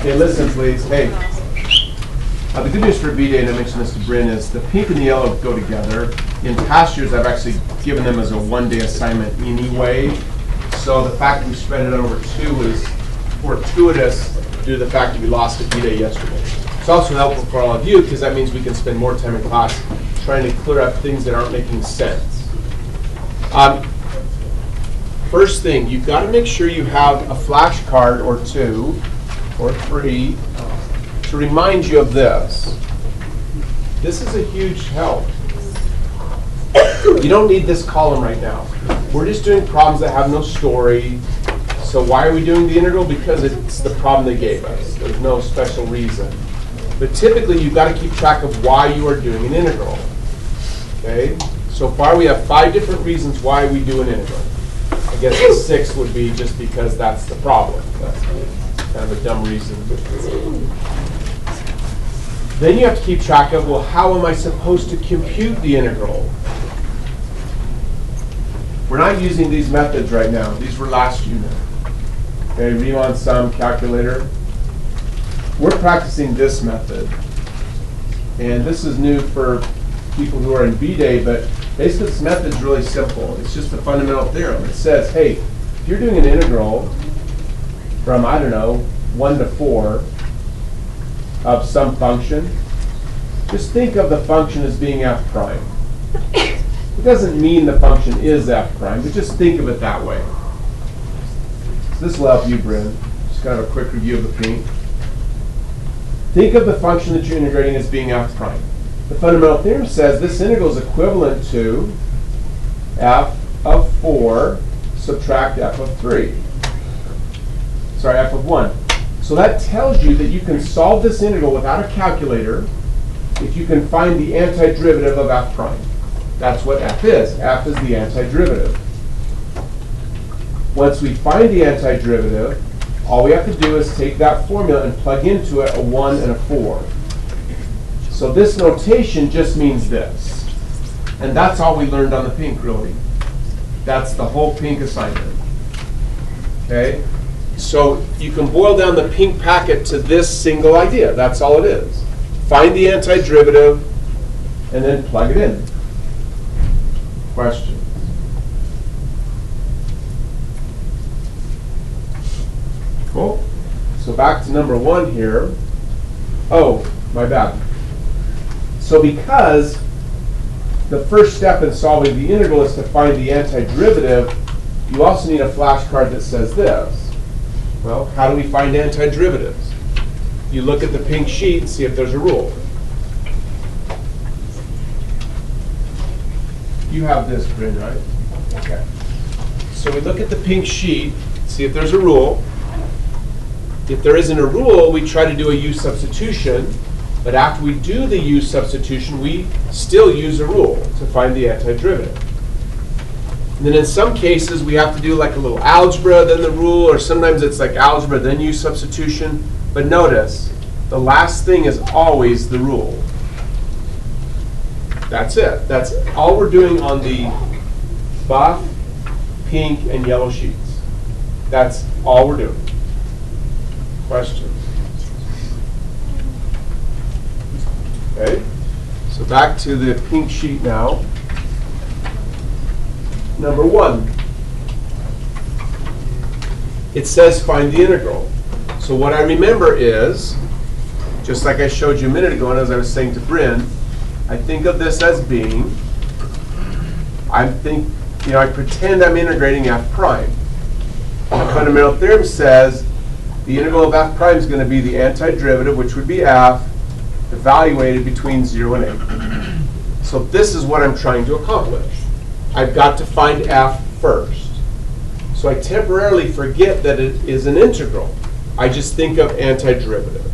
Okay, listen please. Hey, the good news for B-Day, and I mentioned this to Bryn, is the pink and the yellow go together. In past years, I've actually given them as a one-day assignment anyway. So the fact that we spread it out over 2 is fortuitous due to the fact that we lost a B-Day yesterday. It's also helpful for all of you because that means we can spend more time in class trying to clear up things that aren't making sense. First thing, you've got to make sure you have a flashcard or 2 or 3 to remind you of this. This is a huge help. You don't need this column right now. We're just doing problems that have no story. So why are we doing the integral? Because it's the problem they gave us. There's no special reason. But typically, you've got to keep track of why you are doing an integral. Okay? So far, we have 5 different reasons why we do an integral. I guess the 6th would be just because that's the problem. That's kind of a dumb reason. Then you have to keep track of, well, how am I supposed to compute the integral? We're not using these methods right now. These were last unit. Okay, Riemann sum calculator. We're practicing this method. And this is new for people who are in B-Day, but basically this method is really simple. It's just the fundamental theorem. It says, hey, if you're doing an integral from, I don't know, 1 to 4 of some function, just think of the function as being f prime. It doesn't mean the function is f prime, but just think of it that way. So this will help you, Bryn. Just kind of a quick review of the pink. Think of the function that you're integrating as being f prime. The fundamental theorem says this integral is equivalent to f of 4 subtract f of 3. Sorry, f of 1. So that tells you that you can solve this integral without a calculator if you can find the antiderivative of f prime. That's what f is. F is the antiderivative. Once we find the antiderivative, all we have to do is take that formula and plug into it a 1 and a 4. So this notation just means this. And that's all we learned on the pink, really. That's the whole pink assignment. Okay? So you can boil down the pink packet to this single idea. That's all it is. Find the antiderivative and then plug it in. Questions? Cool. So back to number 1 here. Oh, my bad. So because the first step in solving the integral is to find the antiderivative, you also need a flashcard that says this. Well, how do we find antiderivatives? You look at the pink sheet and see if there's a rule. You have this, Bryn, right? Okay. So we look at the pink sheet, see if there's a rule. If there isn't a rule, we try to do a u substitution. But after we do the u substitution, we still use a rule to find the antiderivative. And then in some cases, we have to do like a little algebra, then the rule, or sometimes it's like algebra, then u substitution. But notice, the last thing is always the rule. That's it. That's all we're doing on the buff, pink, and yellow sheets. That's all we're doing. Questions? Okay, so back to the pink sheet now. Number 1. It says find the integral. So what I remember is, just like I showed you a minute ago and as I was saying to Bryn, I think of this as being, I pretend I'm integrating f prime. The fundamental theorem says the integral of f prime is going to be the antiderivative, which would be f, evaluated between 0 and 8. So this is what I'm trying to accomplish. I've got to find f first. So I temporarily forget that it is an integral. I just think of antiderivative.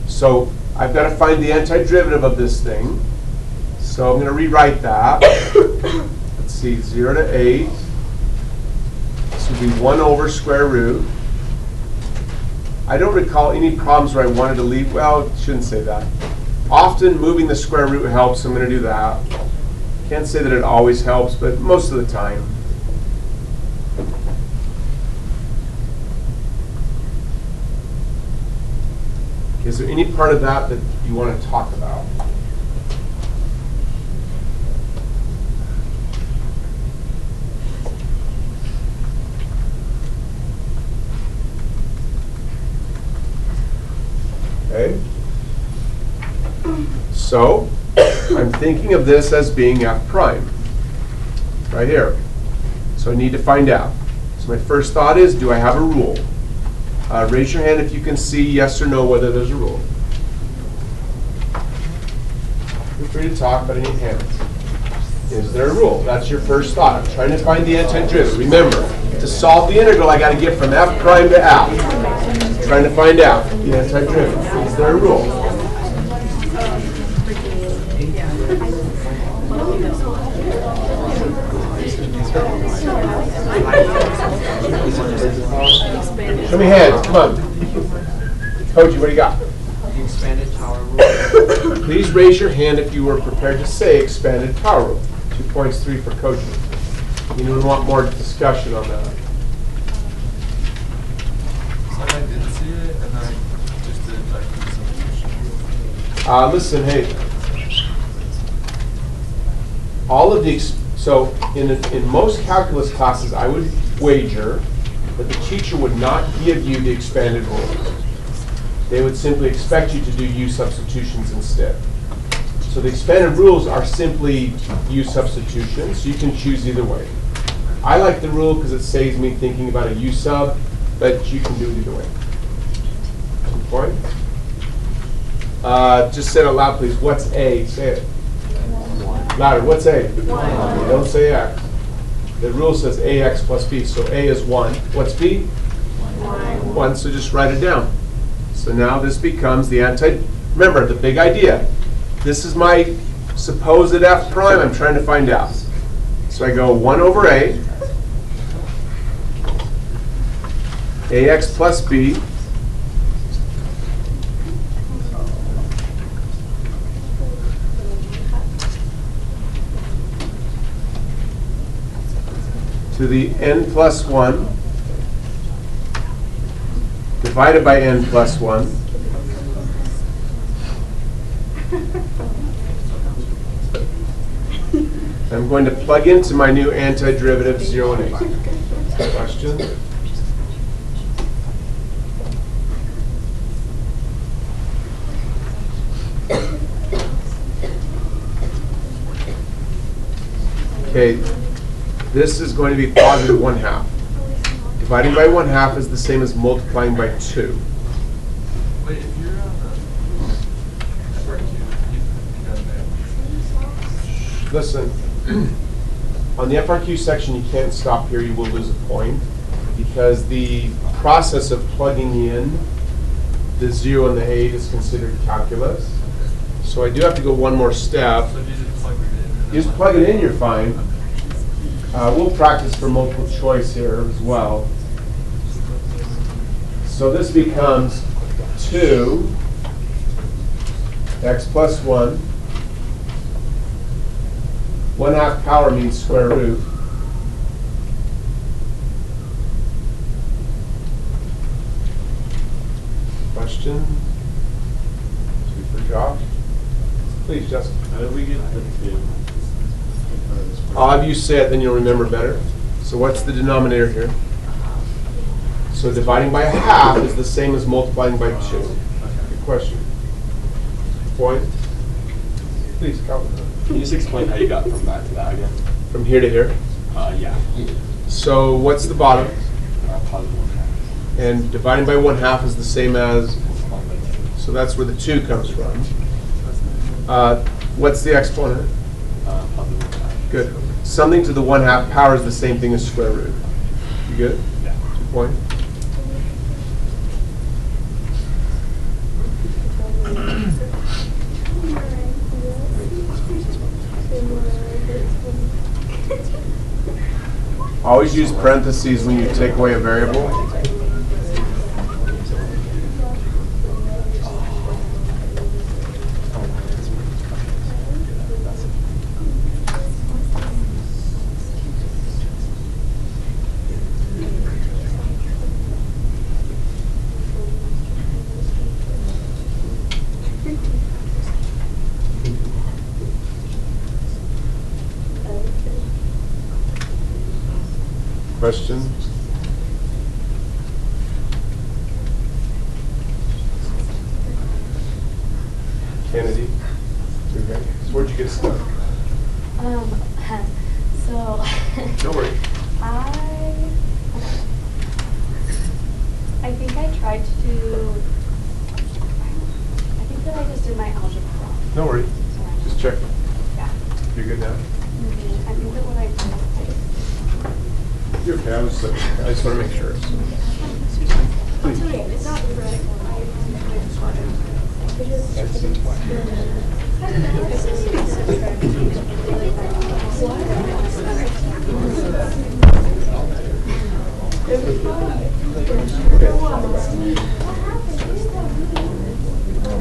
So I've got to find the antiderivative of this thing. So I'm going to rewrite that. Let's see, 0 to 8. This would be 1 over square root. I don't recall any problems where I wanted to leave. Well, I shouldn't say that. Often moving the square root helps, so I'm going to do that. Can't say that it always helps, but most of the time. Is there any part of that that you want to talk about? Okay. So I'm thinking of this as being f prime, right here. So I need to find out. So my first thought is, do I have a rule? Raise your hand if you can see yes or no whether there's a rule. Feel free to talk, but I need hands. Is there a rule? That's your first thought. I'm trying to find the antiderivative. Remember, to solve the integral, I got to get from f prime to f. I'm trying to find out the antiderivative. Is there a rule? Show me hands. Come on. Koji, what do you got? The expanded power rule. Please raise your hand if you were prepared to say expanded power rule. 2 points, 3 for Koji. Anyone want more discussion on that? So I didn't see it, and I just did like some Listen, hey. All of these. So in most calculus classes, I would wager that the teacher would not give you the expanded rules. They would simply expect you to do U substitutions instead. So the expanded rules are simply U substitutions, so you can choose either way. I like the rule because it saves me thinking about a U sub, but you can do it either way. 2 points. Just say it out loud, please. What's A? Say it. Louder. What's A? 1. Don't say X. The rule says AX plus B, so A is 1. What's B? 1, so just write it down. So now this becomes the remember, the big idea. This is my supposed f prime I'm trying to find out. So I go 1 over A, AX plus B, to the n plus 1 divided by n plus 1 I'm going to plug into my new antiderivative 0 and 8. Question? Okay, this is going to be positive 1/2. Dividing by 1/2 is the same as multiplying by 2. Wait, if you're on the FRQ, you got that. Listen, on the FRQ section, you can't stop here. You will lose a point because the process of plugging in the 0 and the 8 is considered calculus. So I do have to go one more step. So if you just plug it in. You just plug it in, you're fine. We'll practice for multiple choice here as well. So this becomes 2 x plus 1. 1/2 power means square root. Question? 2 for Josh. Please, Justin. How did we get the 2? I'll have you say it, then you'll remember better. So what's the denominator here? So dividing by 1/2 is the same as multiplying by 2. Good question. Point? Please, Calvin. Can you just explain how you got from that to that again? From here to here. Yeah. So what's the bottom? Positive 1/2. And dividing by 1/2 is the same as, Multiplying by 2. so that's where the 2 comes from. What's the exponent? Positive 1/2. Good. Something to the 1/2 power is the same thing as square root. You good? Yeah. 2 points. Always use parentheses when you take away a variable. Questions? Kennedy? Okay. So where'd you get stuck? So Don't worry. I think I tried to do, I think that I just did my algebra wrong. Don't worry. Just check. Yeah. You're good now? I think that what I did, You're okay. I just want to make sure. It's not Okay.